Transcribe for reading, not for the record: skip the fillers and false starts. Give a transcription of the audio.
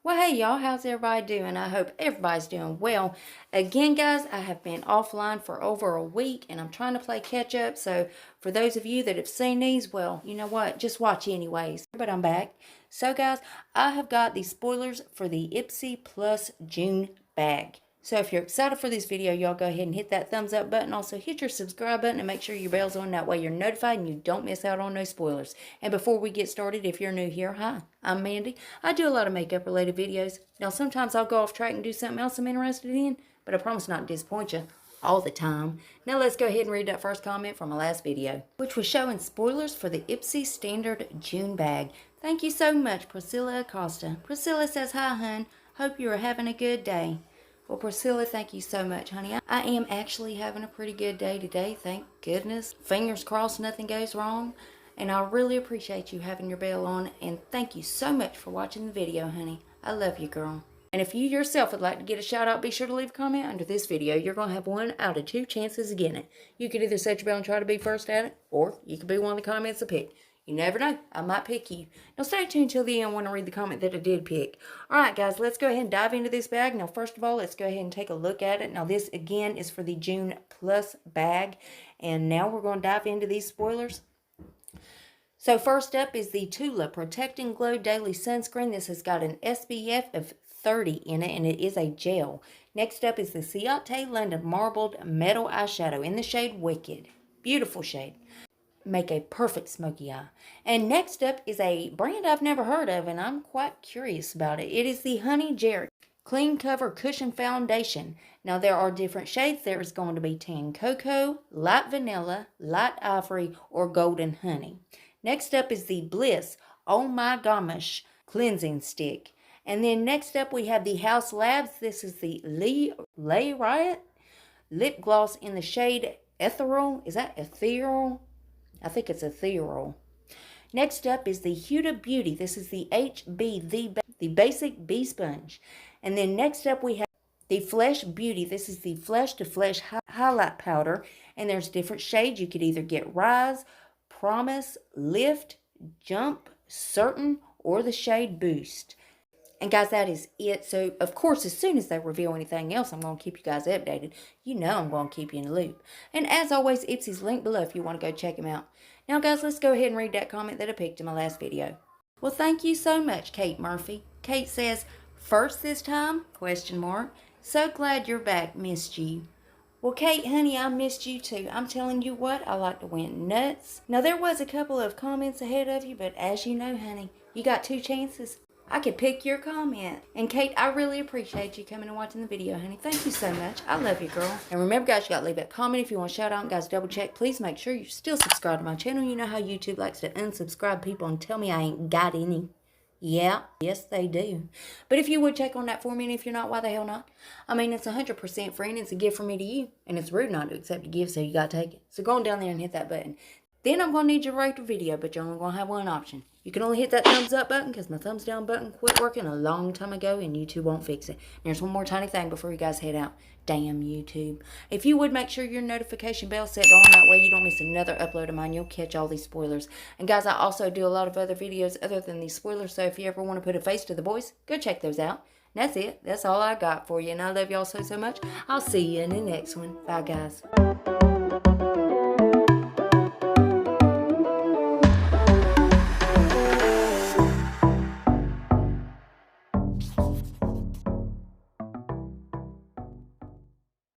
Well, hey y'all, how's everybody doing? I hope everybody's doing well. Again, guys, I have been offline for over a week and I'm trying to play catch up. So for those of you that have seen these, well, you know what? Just watch anyways. But I'm back. So guys, I have got the spoilers for the Ipsy Plus June bag. So if you're excited for this video, y'all go ahead and hit that thumbs up button. Also hit your subscribe button and make sure your bell's on. That way you're notified and you don't miss out on no spoilers. And before we get started, if you're new here, hi, I'm Mandy. I do a lot of makeup related videos. Now sometimes I'll go off track and do something else I'm interested in, but I promise not to disappoint you all the time. Now let's go ahead and read that first comment from my last video, which was showing spoilers for the Ipsy Standard June bag. Thank you so much, Priscilla Acosta. Priscilla says, hi, hun. Hope you are having a good day. Well, Priscilla, thank you so much, honey. I am actually having a pretty good day today, thank goodness. Fingers crossed nothing goes wrong. And I really appreciate you having your bell on. And thank you so much for watching the video, honey. I love you, girl. And if you yourself would like to get a shout out, be sure to leave a comment under this video. You're going to have 1 out of 2 chances of getting it. You could either set your bell and try to be first at it, or you could be one of the comments I pick. You never know. I might pick you. Now stay tuned till the end when I read the comment that I did pick. Alright guys, let's go ahead and dive into this bag. Now first of all, let's go ahead and take a look at it. Now this again is for the June Plus bag. And now we're going to dive into these spoilers. So first up is the Tula Protecting Glow Daily Sunscreen. This has got an SPF of 30 in it and it is a gel. Next up is the Shoutout London Marbled Metal Eyeshadow in the shade Wicked. Beautiful shade. Make a perfect smoky eye. And next up is a brand I've never heard of and I'm quite curious about it. It is the Honey Jerry Clean Cover Cushion Foundation. Now there are different shades. There is going to be Tan Cocoa, Light Vanilla, Light Ivory, or Golden Honey. Next up is the Bliss Oh My Gosh Cleansing Stick. And then next up we have the House Labs. This is the Lay Riot Lip Gloss in the shade Ethereal. Is that Ethereal? I think it's Ethereal. Next up is the Huda Beauty. This is the HB, the Basic Bee Sponge. And then next up we have the Flesh Beauty. This is the Flesh to Flesh Highlight Powder. And there's different shades. You could either get Rise, Promise, Lift, Jump, Certain, or the shade Boost. And guys, that is it. So, of course, as soon as they reveal anything else, I'm going to keep you guys updated. You know I'm going to keep you in the loop. And as always, Ipsy's linked below if you want to go check him out. Now, guys, let's go ahead and read that comment that I picked in my last video. Well, thank you so much, Kate Murphy. Kate says, first this time? Question mark. So glad you're back. Missed you. Well, Kate, honey, I missed you too. I'm telling you what, I like to went nuts. Now, there was a couple of comments ahead of you, but as you know, honey, you got 2 chances. I could pick your comment. And Kate, I really appreciate you coming and watching the video, honey. Thank you so much. I love you, girl. And remember, guys, you got to leave that comment if you want to shout out. And guys, double check. Please make sure you're still subscribed to my channel. You know how YouTube likes to unsubscribe people and tell me I ain't got any. Yeah, yes, they do. But if you would check on that for me, and if you're not, why the hell not? I mean, it's 100% free, and it's a gift from me to you. And it's rude not to accept a gift, so you got to take it. So go on down there and hit that button. Then I'm going to need you to rate the video, but you're only going to have one option. You can only hit that thumbs up button because my thumbs down button quit working a long time ago and YouTube won't fix it. And there's one more tiny thing before you guys head out. Damn YouTube. If you would make sure your notification bell set on, that way you don't miss another upload of mine. You'll catch all these spoilers. And guys, I also do a lot of other videos other than these spoilers. So if you ever want to put a face to the voice, go check those out. And that's it. That's all I got for you. And I love y'all so much. I'll see you in the next one. Bye, guys.